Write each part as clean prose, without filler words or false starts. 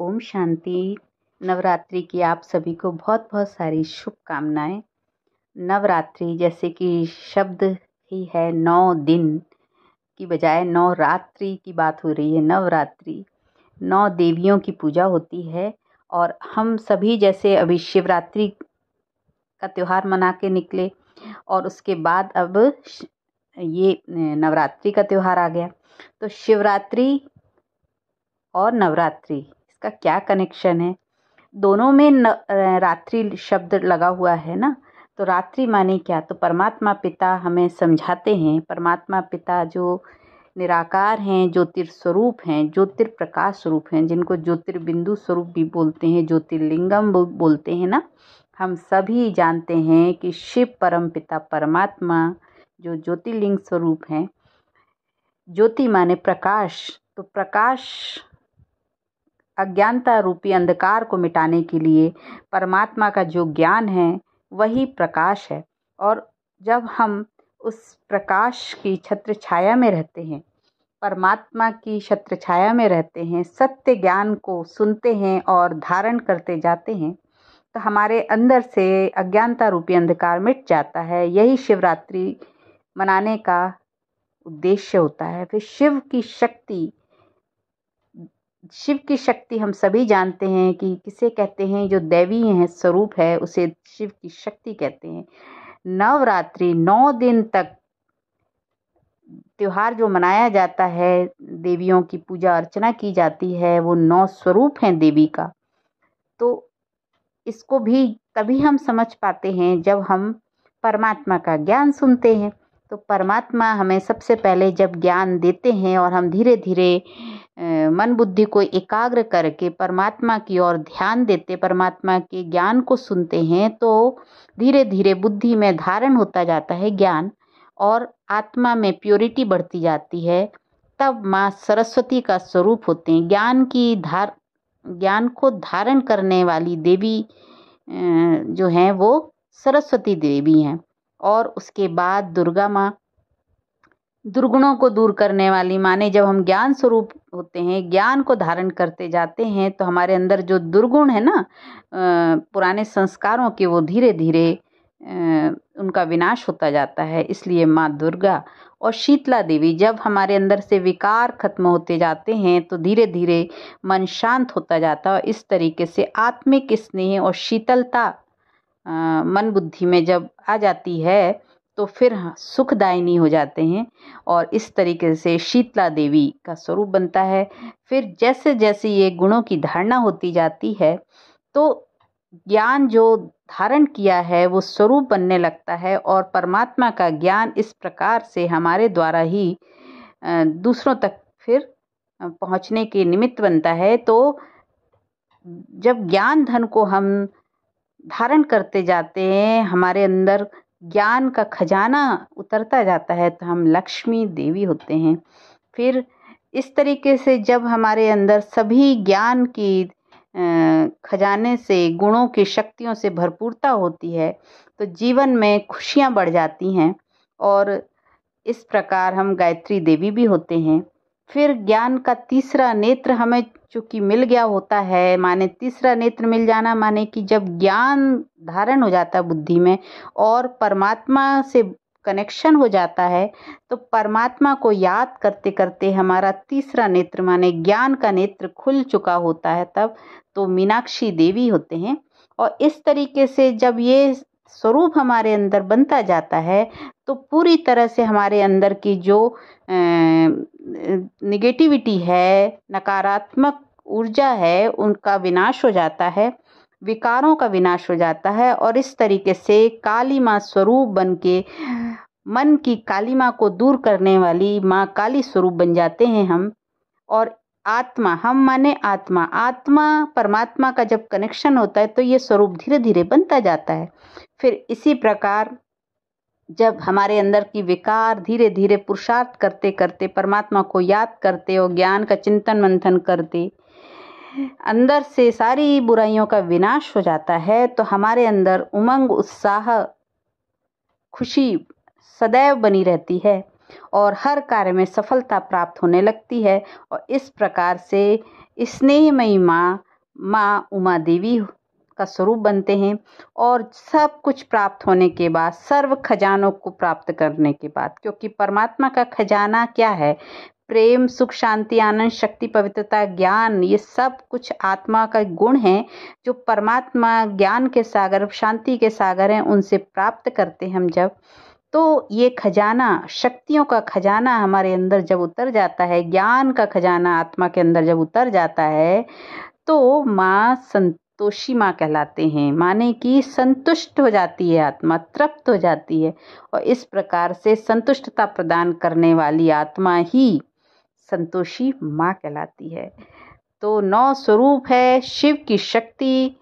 ओम शांति। नवरात्रि की आप सभी को बहुत बहुत सारी शुभकामनाएं। नवरात्रि जैसे कि शब्द ही है 9 दिन की बजाय 9 रात्रि की बात हो रही है। नवरात्रि 9 देवियों की पूजा होती है और हम सभी जैसे अभी शिवरात्रि का त्यौहार मना के निकले और उसके बाद अब ये नवरात्रि का त्यौहार आ गया। तो शिवरात्रि और नवरात्रि इसका क्या कनेक्शन है? दोनों में रात्रि शब्द लगा हुआ है ना। तो रात्रि माने क्या? तो परमात्मा पिता हमें समझाते हैं। परमात्मा पिता जो निराकार हैं, ज्योतिर्स्वरूप हैं, ज्योतिर्प्रकाश स्वरूप हैं, जिनको ज्योतिर्बिंदु स्वरूप भी बोलते हैं, ज्योतिर्लिंगम बोलते हैं ना। हम सभी जानते हैं कि शिव परम पिता परमात्मा जो ज्योतिर्लिंग स्वरूप हैं। ज्योति माने प्रकाश, तो प्रकाश अज्ञानता रूपी अंधकार को मिटाने के लिए परमात्मा का जो ज्ञान है वही प्रकाश है। और जब हम उस प्रकाश की छत्र छाया में रहते हैं, परमात्मा की छत्र छाया में रहते हैं, सत्य ज्ञान को सुनते हैं और धारण करते जाते हैं, तो हमारे अंदर से अज्ञानता रूपी अंधकार मिट जाता है। यही शिवरात्रि मनाने का उद्देश्य होता है। फिर शिव की शक्ति हम सभी जानते हैं कि किसे कहते हैं। जो दैवी है स्वरूप है उसे शिव की शक्ति कहते हैं। नवरात्रि 9 दिन तक त्योहार जो मनाया जाता है, देवियों की पूजा अर्चना की जाती है, वो 9 स्वरूप हैं देवी का। तो इसको भी तभी हम समझ पाते हैं जब हम परमात्मा का ज्ञान सुनते हैं। तो परमात्मा हमें सबसे पहले जब ज्ञान देते हैं और हम धीरे धीरे मन बुद्धि को एकाग्र करके परमात्मा की ओर ध्यान देते, परमात्मा के ज्ञान को सुनते हैं, तो धीरे धीरे बुद्धि में धारण होता जाता है ज्ञान और आत्मा में प्योरिटी बढ़ती जाती है। तब माँ सरस्वती का स्वरूप होते हैं। ज्ञान को धारण करने वाली देवी जो हैं वो सरस्वती देवी हैं। और उसके बाद दुर्गा माँ, दुर्गुणों को दूर करने वाली। माने जब हम ज्ञान स्वरूप होते हैं, ज्ञान को धारण करते जाते हैं, तो हमारे अंदर जो दुर्गुण है ना, पुराने संस्कारों के, वो धीरे धीरे उनका विनाश होता जाता है। इसलिए माँ दुर्गा और शीतला देवी, जब हमारे अंदर से विकार खत्म होते जाते हैं तो धीरे धीरे मन शांत होता जाता है। इस तरीके से आत्मिक स्नेह और शीतलता मन बुद्धि में जब आ जाती है तो फिर सुखदायिनी हो जाते हैं और इस तरीके से शीतला देवी का स्वरूप बनता है। फिर जैसे जैसे ये गुणों की धारणा होती जाती है तो ज्ञान जो धारण किया है वो स्वरूप बनने लगता है और परमात्मा का ज्ञान इस प्रकार से हमारे द्वारा ही दूसरों तक फिर पहुंचने के निमित्त बनता है। तो जब ज्ञान धन को हम धारण करते जाते हैं, हमारे अंदर ज्ञान का खजाना उतरता जाता है, तो हम लक्ष्मी देवी होते हैं। फिर इस तरीके से जब हमारे अंदर सभी ज्ञान की खजाने से, गुणों की शक्तियों से भरपूरता होती है, तो जीवन में खुशियाँ बढ़ जाती हैं और इस प्रकार हम गायत्री देवी भी होते हैं। फिर ज्ञान का तीसरा नेत्र हमें चूँकि मिल गया होता है, माने तीसरा नेत्र मिल जाना माने कि जब ज्ञान धारण हो जाता है बुद्धि में और परमात्मा से कनेक्शन हो जाता है, तो परमात्मा को याद करते करते हमारा तीसरा नेत्र माने ज्ञान का नेत्र खुल चुका होता है, तब तो मीनाक्षी देवी होते हैं। और इस तरीके से जब ये स्वरूप हमारे अंदर बनता जाता है तो पूरी तरह से हमारे अंदर की जो निगेटिविटी है, नकारात्मक ऊर्जा है, उनका विनाश हो जाता है, विकारों का विनाश हो जाता है। और इस तरीके से काली माँ स्वरूप बन के मन की काली माँ को दूर करने वाली माँ काली स्वरूप बन जाते हैं हम। और आत्मा, हम माने आत्मा, आत्मा परमात्मा का जब कनेक्शन होता है तो ये स्वरूप धीरे धीरे बनता जाता है। फिर इसी प्रकार जब हमारे अंदर की विकार धीरे धीरे पुरुषार्थ करते करते, परमात्मा को याद करते और ज्ञान का चिंतन मंथन करते अंदर से सारी बुराइयों का विनाश हो जाता है, तो हमारे अंदर उमंग, उत्साह, खुशी सदैव बनी रहती है और हर कार्य में सफलता प्राप्त होने लगती है। और इस प्रकार से स्नेहमयी माँ माँ उमा देवी का स्वरूप बनते हैं। और सब कुछ प्राप्त होने के बाद, सर्व खजानों को प्राप्त करने के बाद, क्योंकि परमात्मा का खजाना क्या है? प्रेम, सुख, शांति, आनंद, शक्ति, पवित्रता, ज्ञान, ये सब कुछ आत्मा का गुण है जो परमात्मा ज्ञान के सागर, शांति के सागर हैं, उनसे प्राप्त करते हैं हम जब, तो ये खजाना, शक्तियों का खजाना हमारे अंदर जब उतर जाता है, ज्ञान का खजाना आत्मा के अंदर जब उतर जाता है, तो माँ संतोषी माँ कहलाते हैं। माने कि संतुष्ट हो जाती है आत्मा, तृप्त हो जाती है, और इस प्रकार से संतुष्टता प्रदान करने वाली आत्मा ही संतोषी माँ कहलाती है। तो 9 स्वरूप है शिव की शक्ति।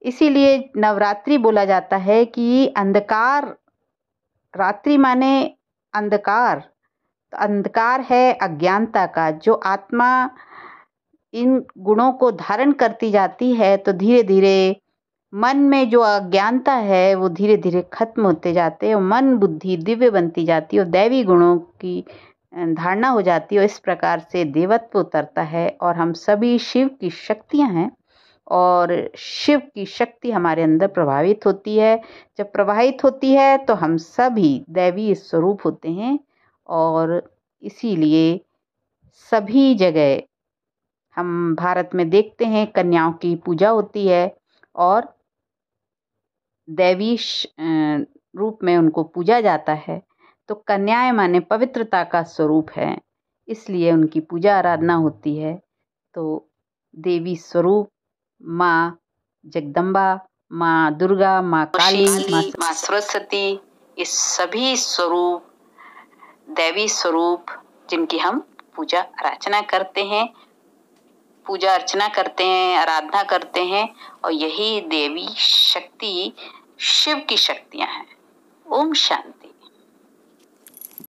इसीलिए नवरात्रि बोला जाता है कि अंधकार, रात्रि माने अंधकार, तो अंधकार है अज्ञानता का। जो आत्मा इन गुणों को धारण करती जाती है, तो धीरे धीरे मन में जो अज्ञानता है वो धीरे धीरे खत्म होते जाते हैं, और मन बुद्धि दिव्य बनती जाती है और दैवी गुणों की धारणा हो जाती है। और इस प्रकार से देवत्व उतरता है, और हम सभी शिव की शक्तियाँ हैं, और शिव की शक्ति हमारे अंदर प्रभावित होती है। जब प्रवाहित होती है तो हम सभी दैवी स्वरूप होते हैं, और इसीलिए सभी जगह हम भारत में देखते हैं कन्याओं की पूजा होती है, और दैवी रूप में उनको पूजा जाता है। तो कन्याएं माने पवित्रता का स्वरूप है, इसलिए उनकी पूजा आराधना होती है। तो देवी स्वरूप माँ जगदम्बा, माँ दुर्गा, माँ काली, माँ सरस्वती, ये सभी स्वरूप दैवी स्वरूप जिनकी हम पूजा अर्चना करते हैं, आराधना करते हैं, और यही देवी शक्ति शिव की शक्तियाँ हैं। ओम शांति।